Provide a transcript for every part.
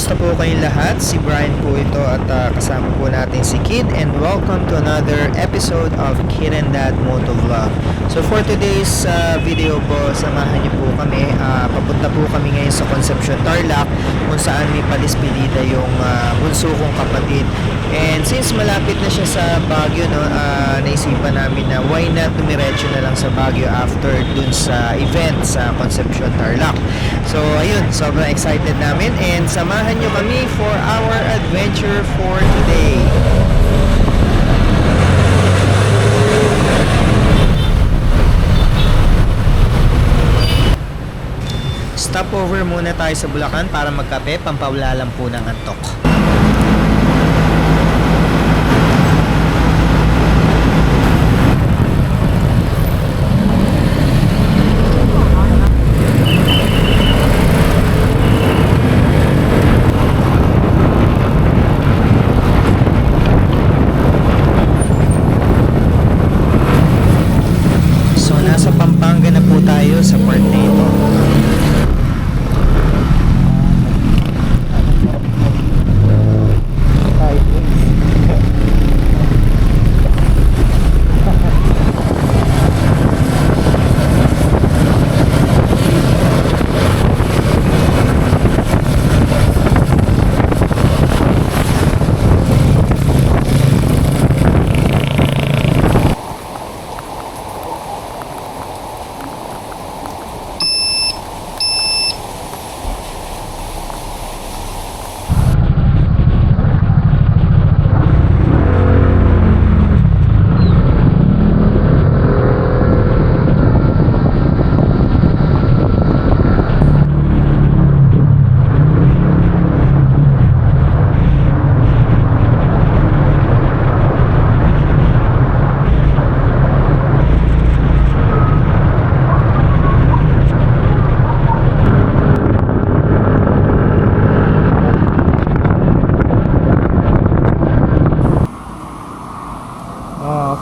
Kumusta po kayong lahat? Si Brian po ito at kasama po natin si Kid, and welcome to another episode of Kid and Dad Motovlog. So for today's video po, samahan niyo po kami. Papunta po kami ngayon sa Concepcion, Tarlac, kung saan may palispilita yung bunso kong kapatid. And since malapit na siya sa Baguio, no, naisipan namin na why not dumiretso na lang sa Baguio after dun sa event sa Concepcion, Tarlac. So ayun, sobrang excited namin, and samahan nyo kami for our adventure for today. Stopover muna tayo sa Bulacan para magkape, pampawala lang po ng antok. Nasa Pampanga na po tayo sa part na ito.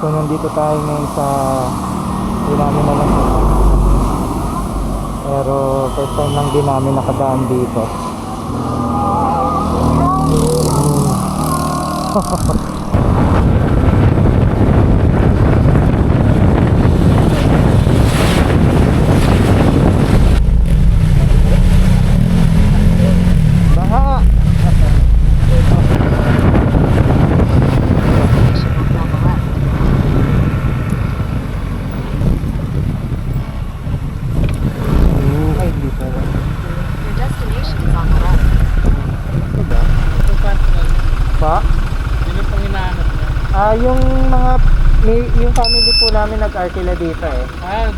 So nandito tayo ngayon sa hindi namin alam, pero first time lang din namin nakadaan dito. Yung mga yung family po namin nag-arkila dito eh.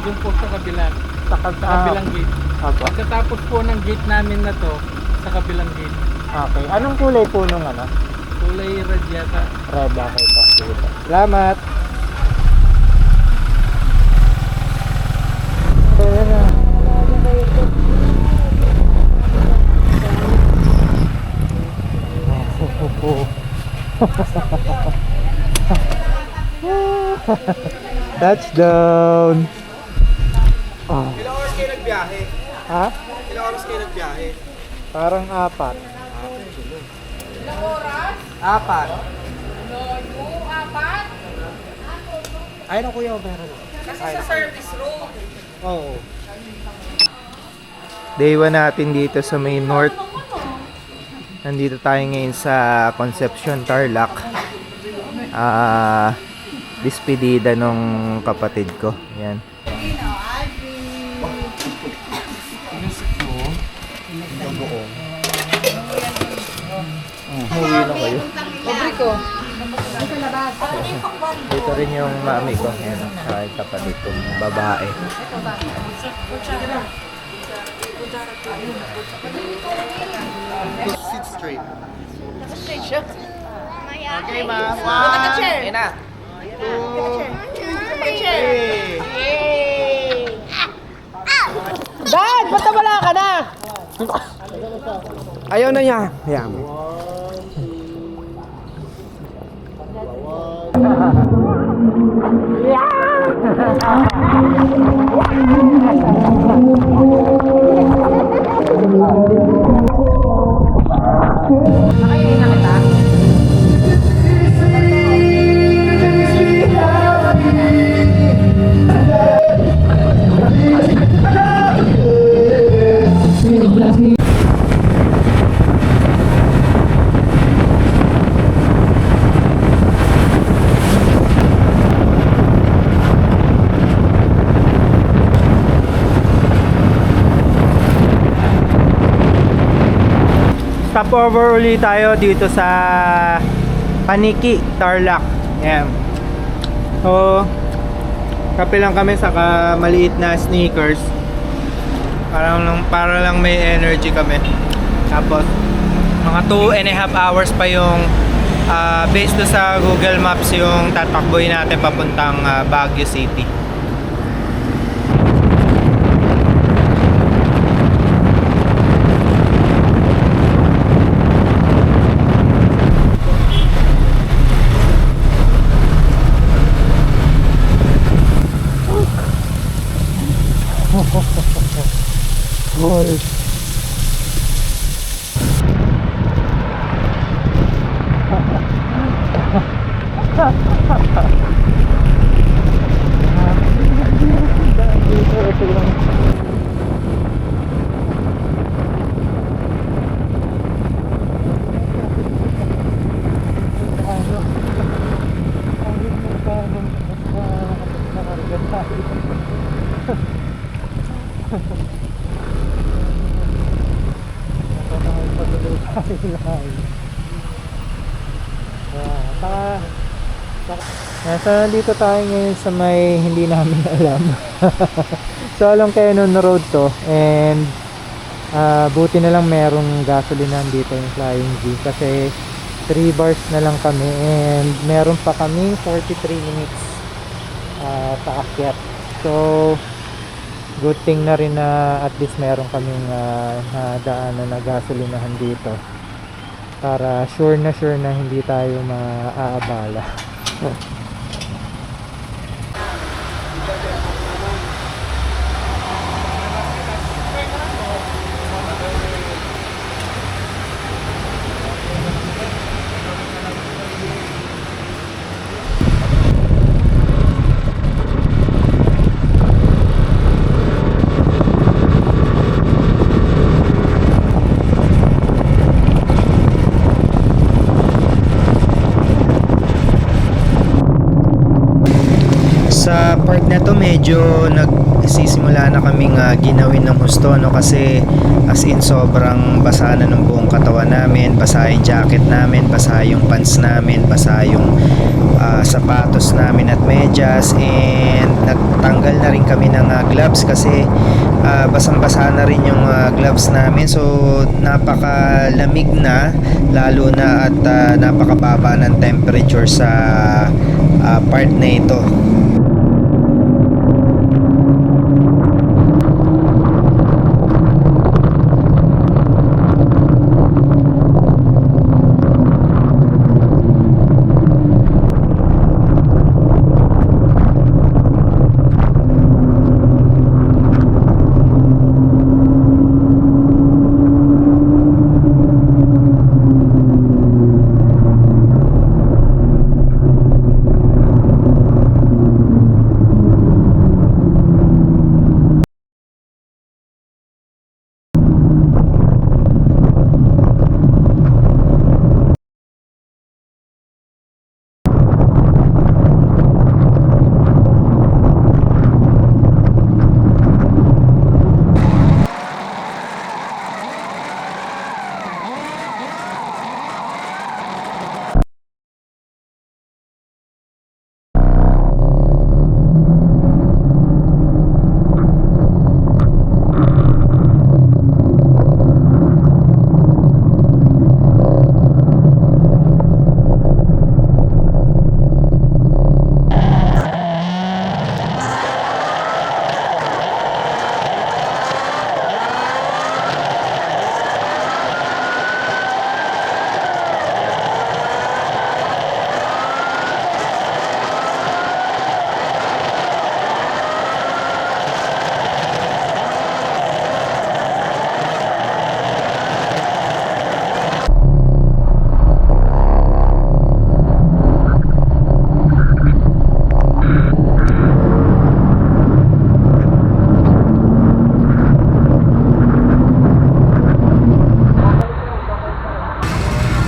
Doon po sa kabila. Sa kabilang gate. Opo. Pagkatapos po ng gate namin na to, sa kabilang gate. Okay. Anong kulay po nung ano? Kulay red yata. Red, okay po. Sige po. Salamat. Ayan na. Touchdown. Oh. Ilang oras kayo nagbiyahe? Ha? Ilang oras kayo nagbiyahe? Parang 4. Ilang oras? 4. Ay, no, kuya, meron. Kasi sa service room. Oo. Day 1 natin dito sa may north. Nandito tayo ngayon sa Concepcion, Tarlac. Despedida nung kapatid ko. Yan. Umuwi na kayo. Dito rin yung mami ko. Yan, ay kapatid kong babae. Sit straight. Straight siya. Okay, ma'am. Look at the chair. Ayan na. Dad, ba't wala ka na? Ayaw na niya. Ayan. Stopover ulit tayo dito sa Paniki, Tarlac. Ayan. So, kape lang kami sa maliit na sneakers. Para lang may energy kami. Tapos, mga 2.5 hours pa yung based do sa Google Maps yung tatakboy natin papuntang Baguio City. Nasa dito tayo ngayon sa may hindi namin alam. So along Quezon Road to, and buti na lang merong gasolinahan dito yung Flying V kasi 3 bars na lang kami and meron pa kaming 43 minutes paakyat. So good thing na rin na at least meron kaming nadaanan na gasolinahan dito para sure na hindi tayo maaabala. Sa part na to medyo nagsisimula na kaming ginawin ng husto, no, kasi as in sobrang basa na ng buong katawan namin, basa yung jacket namin, basa yung pants namin, basa yung sapatos namin at medyas, and nagtanggal na rin kami ng gloves kasi basang basa na rin yung gloves namin. So napakalamig na, lalo na at napakababa ng temperature sa part na ito.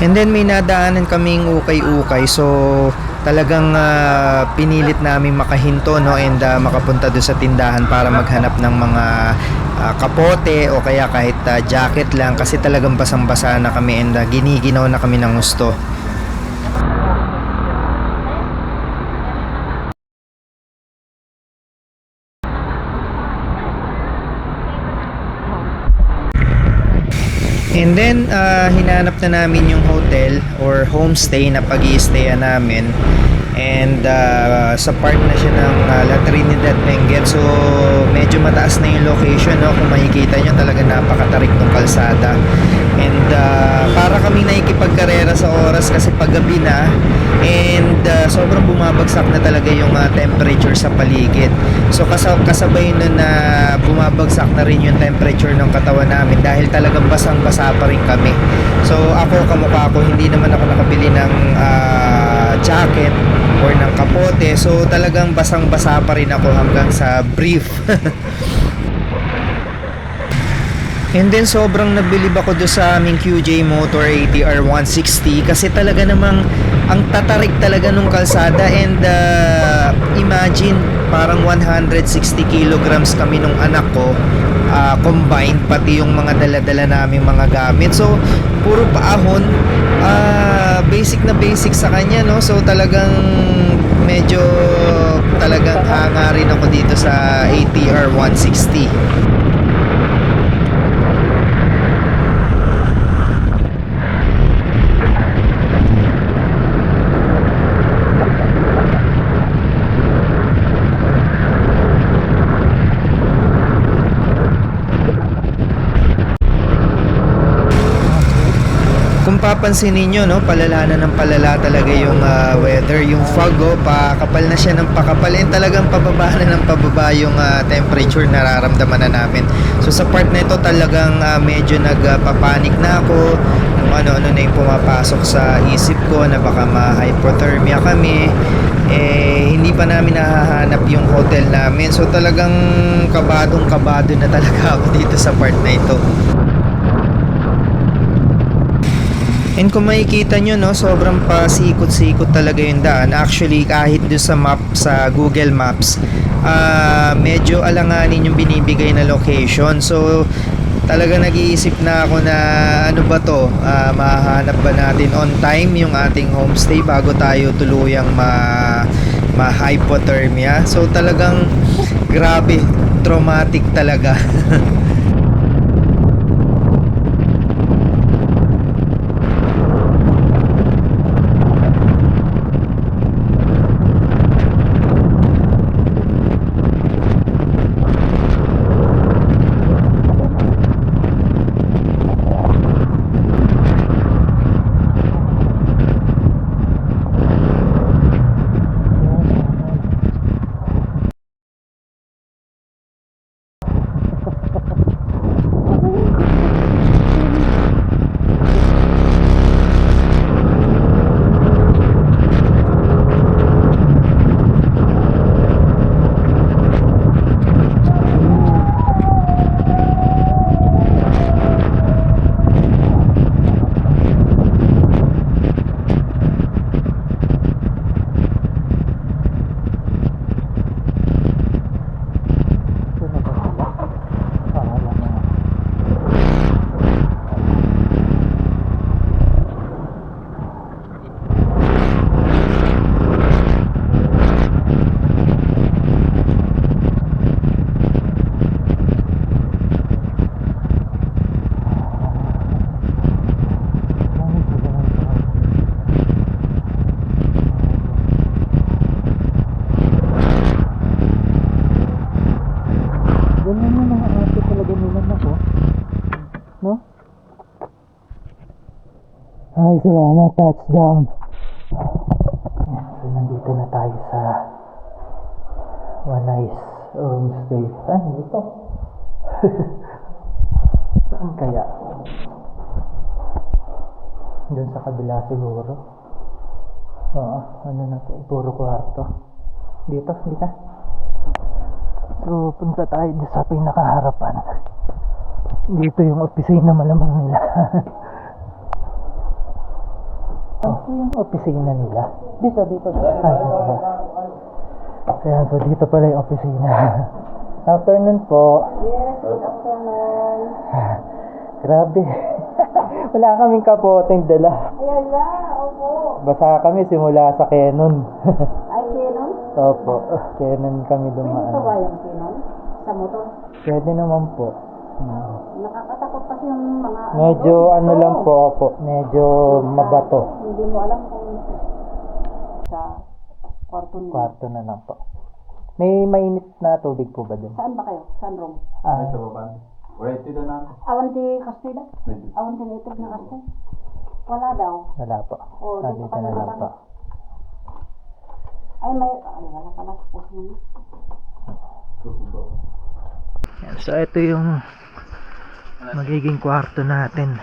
And then may nadaanan kaming ukay-ukay, so talagang pinilit namin makahinto, no, and makapunta doon sa tindahan para maghanap ng mga kapote o kaya kahit jacket lang kasi talagang basang-basa na kami and giniginaw na kami ng gusto. And then, hinanap na namin yung hotel or homestay na pag-i-stayan namin. And sa part na siya ng La Trinidad Benguet. So, medyo mataas na yung location. No? Kung makikita nyo, talaga napakatarik ng kalsada. And para kami nakikipagkarera sa oras kasi paggabi na. And sobrang bumabagsak na talaga yung temperature sa paligid. So, kasabay nun na bumabagsak na rin yung temperature ng katawan namin dahil talagang basang-basa pa rin kami. So, ako, kamukha ko, hindi naman ako nakabili ng jacket or ng kapote. So, talagang basang-basa pa rin ako hanggang sa brief. And then sobrang nabilib ako doon sa aming QJ Motor ATR 160 kasi talaga namang ang tatarik talaga nung kalsada. And imagine parang 160 kilograms kami nung anak ko, combined, pati yung mga dala-dala naming mga gamit. So puro paahon, basic na basic sa kanya, no? So talagang medyo talagang hanga rin ako dito sa ATR 160. Kung papansin ninyo, no, palala na ng palala talaga yung weather, yung fog, pakapal na siya ng pakapal, and talagang pababa na ng pababa yung temperature nararamdaman na namin. So sa part na ito talagang medyo nagpapanik na ako kung ano-ano na yung pumapasok sa isip ko na baka ma-hypothermia kami. Hindi pa namin nahahanap yung hotel namin. So talagang kabadong-kabado na talaga ako dito sa part na ito. And kung makikita nyo, no, sobrang pasikot-sikot talaga yung daan. Actually, kahit doon sa map, sa Google Maps, medyo alanganin yung binibigay na location. So, talaga nag-iisip na ako na ano ba to, mahanap ba natin on time yung ating homestay bago tayo tuluyang ma-hypothermia. So, talagang grabe, traumatic talaga. Ganyan yung mga ate talaga nila ako. No? Ay, salamat, touchdown. So, nandito na tayo sa One Nice Homestay. Saan dito? Saan kaya? Doon sa kabila siguro. Oo, ano na ito? Puro kwarto. Dito, hindi ka? So, punta tayo dito sa pinakaharapan. Dito yung opisina malamang nila. Ito yung opisina nila. Dito. Kaya so dito pala yung opisina. Afternoon po. Yes, good afternoon. Grabe. Wala kaming kapoteng dala. Ayan na, opo. Basa kami simula sa Canon. Ay, Kenon? Opo, Canon kami Pwede pa ba dumaan. yung Kenon? Sa motor? Pwede naman po. Nakakatakot kasi yung mga... Medyo doon. ano lang po ako, medyo mabato. Hindi mo alam kung sa kwarto niyo. Kwarto na lang po. May mainit na tubig po ba dun? Saan ba kayo? Saan room? Awanti Castilla? Awanti native na Castilla? Wala daw. Wala po. Oh, dito Dito ka na na lang lang. po. Ay, may... Ay, wala pala. Tapos mo na. Yan, so ito yung magiging kwarto natin.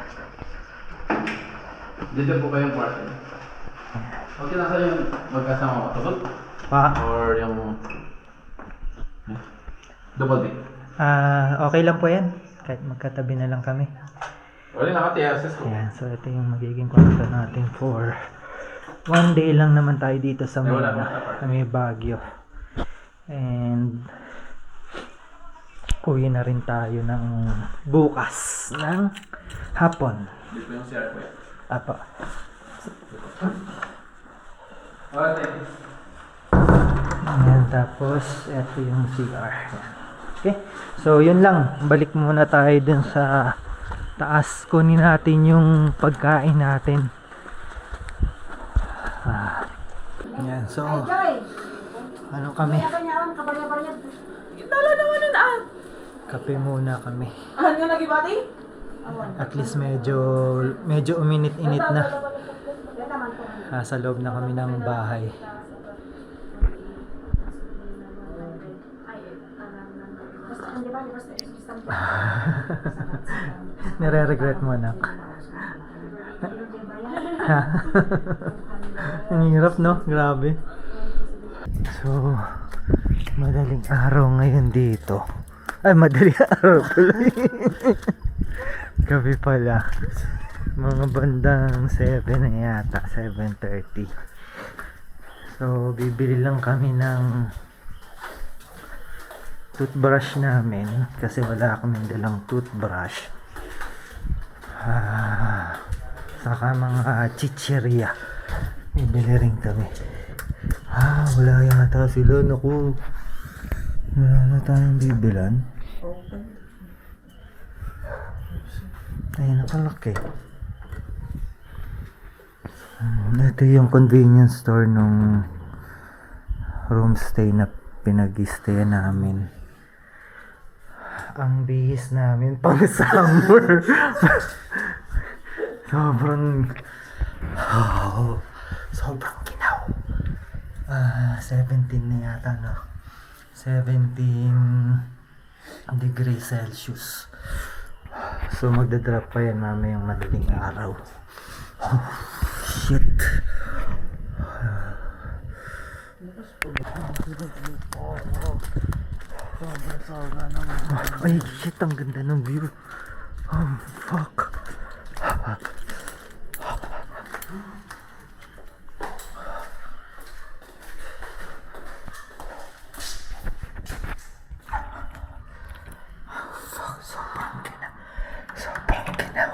Dito po kayong kwarto. Okay na sa'yo yung magkasama matulog? Pa? Or yung... double bed? Okay lang po yan. Kahit magkatabi na lang kami. Wala nakatiyasis ko. Yan, so ito yung magiging kwarto natin for one day lang naman tayo dito sa may Baguio. And uwi na rin tayo ng bukas ng hapon. Dito yung CR ko yan. Apa. Okay. Ayan, tapos ito yung CR. Ayan. Okay, so yun lang. Balik muna tayo dun sa taas. Kunin natin yung pagkain natin. Ayan, so ano kami? Kape muna kami. At least medyo uminit-init na. Sa loob na kami ng bahay. Nire-regret mo, anak? Ang hirap, no? Grabe. So, madaling araw ngayon dito. Ay, madaling araw tuloy. Gabi pala. Mga bandang 7 na yata, 7:30. So, bibili lang kami ng toothbrush namin kasi wala kaming dalang toothbrush. Saka mga chichirya. Bibili rin kami. Wala yata sila. Naku. Wala na tayong bibilan. Ay, nakalaki. Ito yung convenience store nung room stay na pinag-stay namin. Ang bihis namin pang summer. Sobrang ginaw. 17 na yata, no? 17 degrees Celsius. So magdadrop pa yan mamayang madaling araw. Shit. Ay, shit, ang ganda ng view. Oh, fuck. Sobrang ginaw.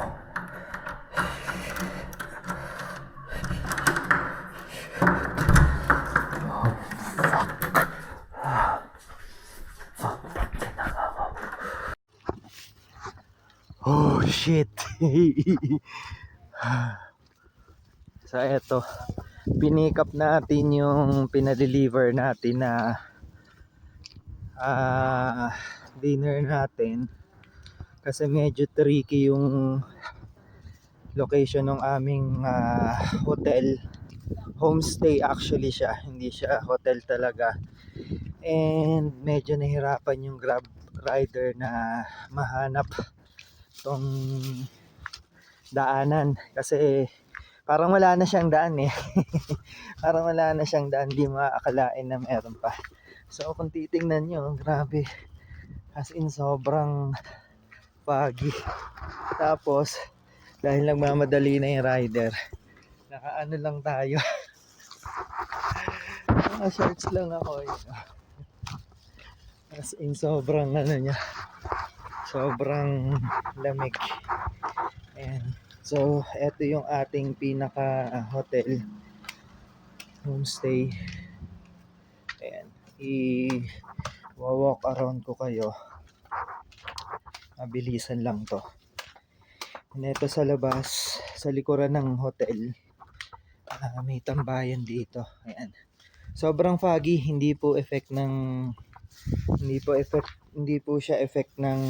Oh shit. So eto, pinick up natin yung pinadeliver natin na dinner natin kasi medyo tricky yung location ng aming hotel. Homestay actually siya, hindi siya hotel talaga. And medyo nahirapan yung Grab rider na mahanap tong daanan kasi parang wala na siyang daan eh. Parang wala na siyang daan, di maakalain na meron pa. So kung titingnan nyo, grabe, as in sobrang foggy. Tapos dahil nagmamadali na yung rider, nakaano lang tayo. Shorts lang ako, As in sobrang ano niya, sobrang lamig. Ayan. So, eto yung ating pinaka hotel, homestay. Ayan. I-walk around ko kayo. Mabilisan lang to. And ito sa labas, sa likuran ng hotel, may tambayan dito. Ayan. Sobrang foggy, hindi po siya effect ng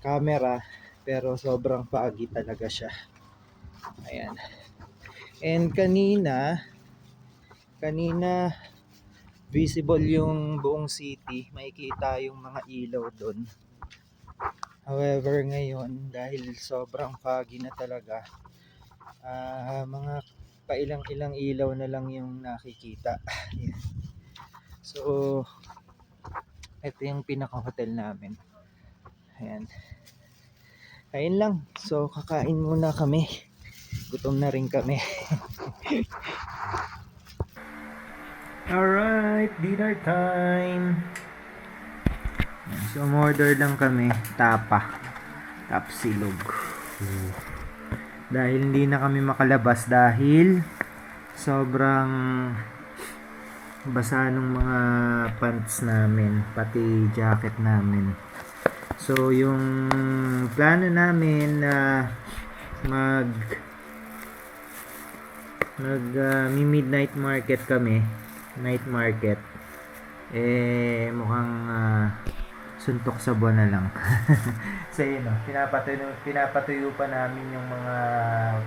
camera, pero sobrang foggy talaga siya. Ayan. And kanina visible yung buong city, makikita yung mga ilaw doon. However, ngayon dahil sobrang foggy na talaga, mga pailang-ilang ilaw na lang yung nakikita. Ayan. So, ito yung pinaka-hotel namin. Ayan. Ayun lang. So, kakain muna kami. Gutom na rin kami. Alright, dinner time. So, order lang kami. Tapsilog. Dahil hindi na kami makalabas dahil sobrang basa ng mga pants namin, pati jacket namin. So, yung plano namin na midnight market kami, night market, mukhang suntok sa buwan na lang. So, yun, pinapatuyo pa namin yung mga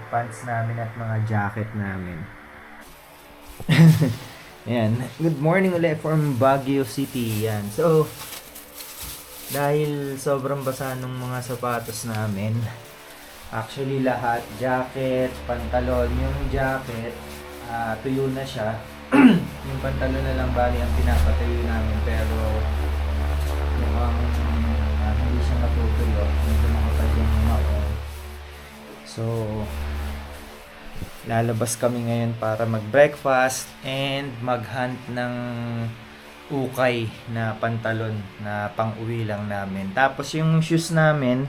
pants namin at mga jacket namin. Ayan. Good morning ulit from Baguio City. Yan. So, dahil sobrang basa ng mga sapatos namin, actually lahat, jacket, pantalon, yung jacket, tuyo na siya. Yung pantalon na lang bali ang pinapatuyo namin, pero mukhang hindi siya natutuyo. Medyo makapal yung maong. So, lalabas kami ngayon para mag-breakfast and mag-hunt ng ukay na pantalon na pang-uwi lang namin. Tapos yung shoes namin,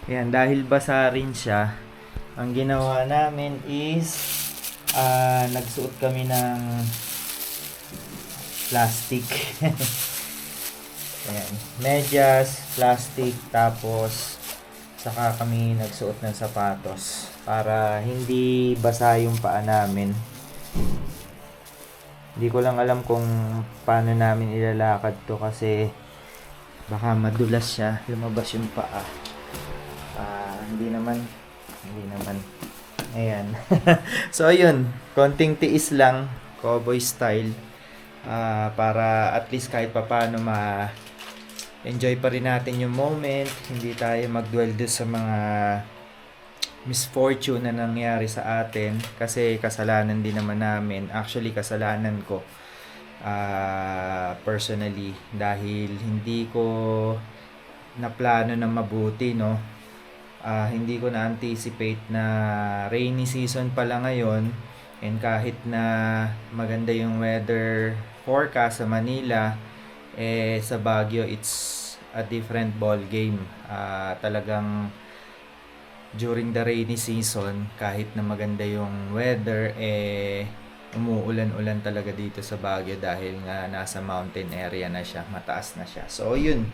ayan, dahil basa rin siya, ang ginawa namin is nagsuot kami ng plastic. Ayan, medyas, plastic, tapos saka kami nagsuot ng sapatos para hindi basa yung paa namin. Hindi ko lang alam kung paano namin ilalakad to kasi baka madulas siya, lumabas yung paa. Hindi naman. Ayan. So, ayun. Konting tiis lang. Cowboy style. Para at least kahit papaano enjoy pa rin natin yung moment. Hindi tayo mag-dwell doon sa mga misfortune na nangyari sa atin. Kasi kasalanan din naman namin. Actually, kasalanan ko. Personally. Dahil hindi ko naplano na mabuti, no? Hindi ko na-anticipate na rainy season pala ngayon, and kahit na maganda yung weather forecast sa Manila, sa Baguio it's a different ball game. Talagang during the rainy season, kahit na maganda yung weather, umuulan-ulan talaga dito sa Baguio dahil nga nasa mountain area na siya, mataas na siya. So yun,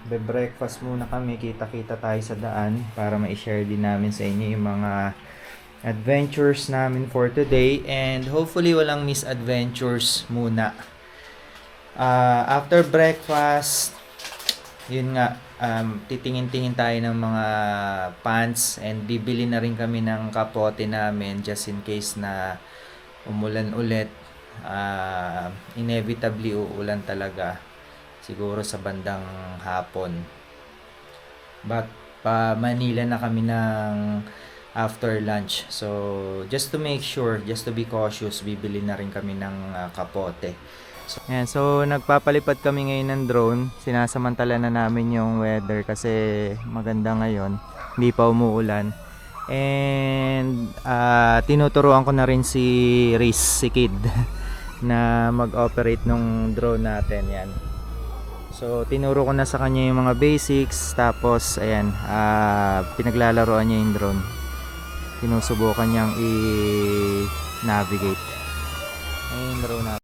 breakfast muna kami, kita-kita tayo sa daan para ma-share din namin sa inyo yung mga adventures namin for today, and hopefully walang misadventures muna. After breakfast, yun nga, titingin-tingin tayo ng mga pants, and bibili na rin kami ng kapote namin just in case na umulan ulit. Inevitably uulan talaga siguro sa bandang hapon. But Manila na kami ng after lunch. So, just to make sure, just to be cautious, bibili na rin kami ng kapote. So, nagpapalipad kami ngayon ng drone. Sinasamantala na namin yung weather kasi maganda ngayon. Hindi pa umuulan. And tinuturuan ko na rin si Riz, si Kid. na mag-operate nung drone natin. Yan. So tinuro ko na sa kanya yung mga basics, tapos ayan, pinaglalaroan niya yung drone. Sinusubukan niyang i-navigate. Ayun yung drone natin.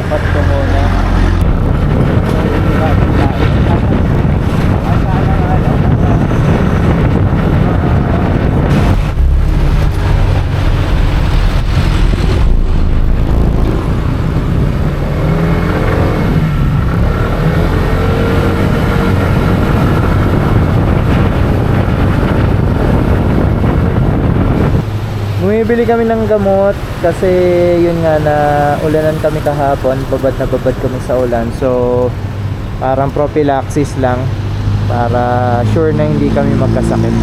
Cut ko muna. Bumibili kami ng gamot kasi yun nga, na ulanan kami kahapon, babad na babad kami sa ulan. So parang prophylaxis lang para sure na hindi kami magkasakit.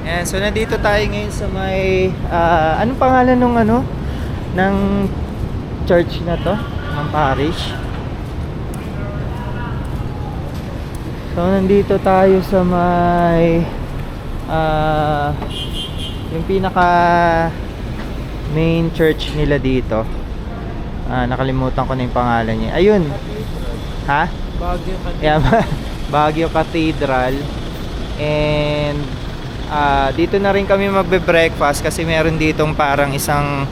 Ayan, so nandito tayo ngayon sa may anong pangalan nung ng church na to, ng parish. So nandito tayo sa may yung pinaka main church nila dito. Nakalimutan ko na yung pangalan niya. Ayun. Ha? Baguio Cathedral. Yeah, Baguio Cathedral. And dito na rin kami magbe-breakfast kasi meron ditong parang isang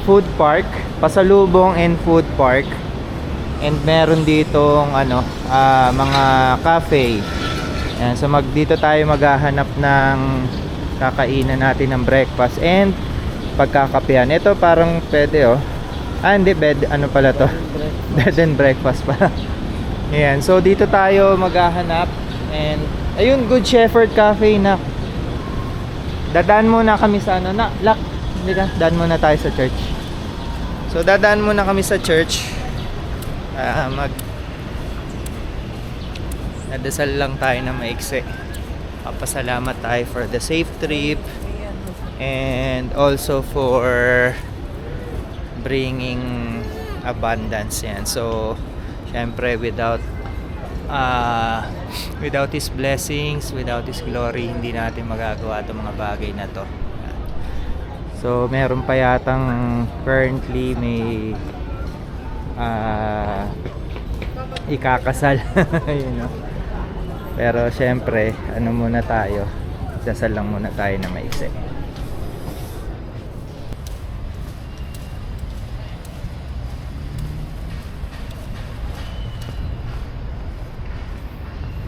food park, pasalubong and food park. And meron ditong mga cafe. Yan, so dito tayo maghahanap ng kakainan natin ng breakfast and pagkakapehan. Ito parang pwede hindi, pala to. Bed and breakfast pala. Ayan, so dito tayo maghahanap. And ayun, Good Shepherd Cafe na. Dadaan muna kami sa Lak, hindi ka, daan muna tayo sa church. So dadaan muna kami sa church. Nadasal lang tayo na maiksi. Papasalamat tayo for the safe trip and also for bringing abundance yan. So syempre without His blessings, without His glory, hindi natin magagawa itong mga bagay na to. So meron pa yatang currently may ikakasal. You know? Pero syempre muna tayo, dasal lang muna tayo na maiksi.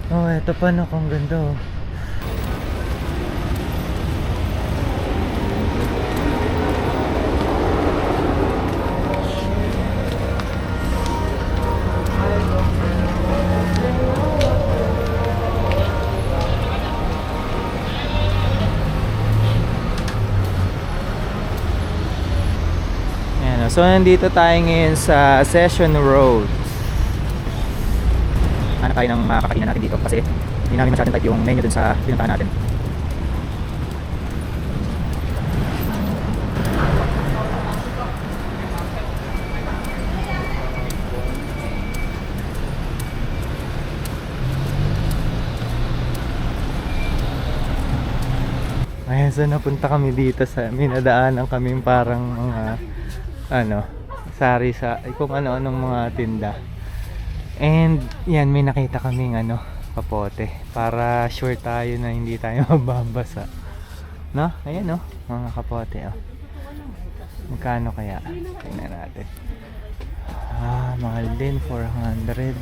Oh, eto pa kung ganda So nandito tayo ngayon sa Session Road. hanap tayo ng makakainan natin dito kasi hindi namin masyadong type yung menu dun sa pinuntahan natin. Ayan, so napunta kami dito sa minadaanan kaming parang mga sari sa kung ano-anong mga tinda. And yan, may nakita kaming kapote para sure tayo na hindi tayo mababasa. No? Ayan mga kapote Magkano kaya? Tingnan natin. Mahal din, 400.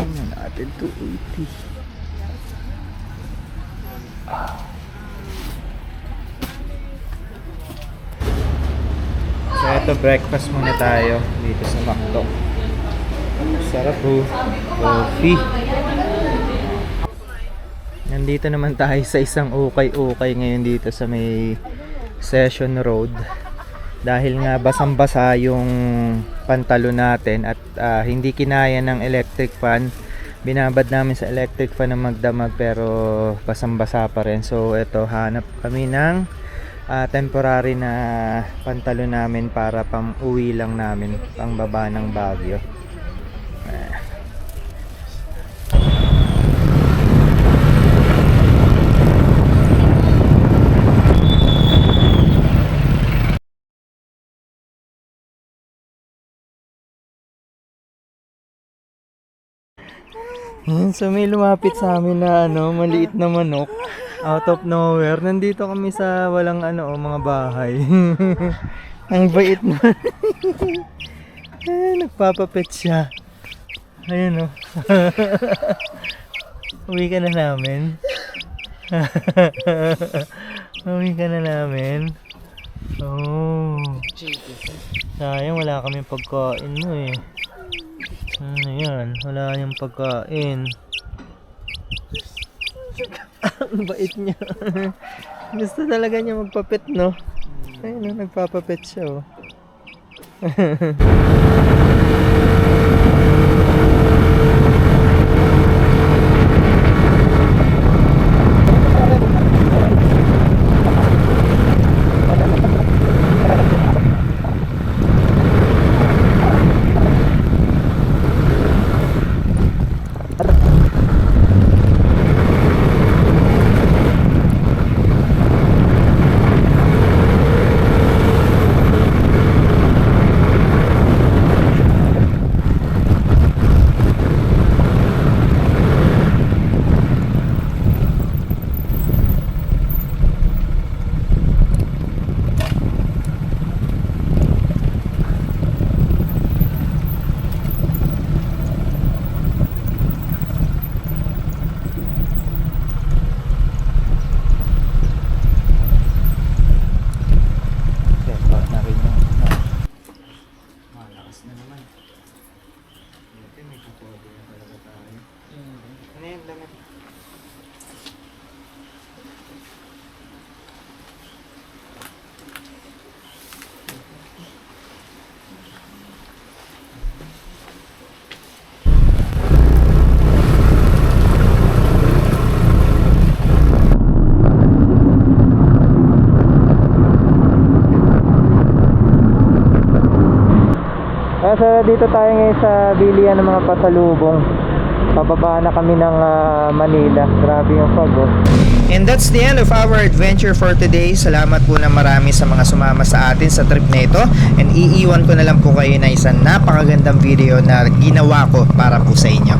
Tingnan natin, 280. So ito, breakfast muna tayo dito sa McDo. Sarap po. Coffee. Nandito naman tayo sa isang ukay-ukay ngayon dito sa may Session Road. Dahil nga basang-basa yung pantalon natin at hindi kinaya ng electric fan. Binabad namin sa electric fan na magdamag pero basang-basa pa rin. So ito, hanap kami ng temporary na pantalon namin para pang-uwi lang namin, pang baba ng Baguio. So may lumapit sa amin na maliit na manok out of nowhere. Nandito kami sa walang mga bahay. Ang bait naman. Nagpapapet siya. Ayun Uwi ka na namin. Uwi ka na namin. Oh. Sayang, wala kami pagkain mo eh. Ano yan? Wala yung pagkain. Ang bait niya. Gusto talaga niya magpapet, no? Ayun, nagpapapet siya, So dito tayo ngayon sa bilihan ng mga pasalubong. Pababa na kami ng Manila. Grabe yung fog. And that's the end of our adventure for today. Salamat po na marami sa mga sumama sa atin sa trip na ito. And iiwan ko na lang po kayo na isang napakagandang video na ginawa ko para po sa inyo.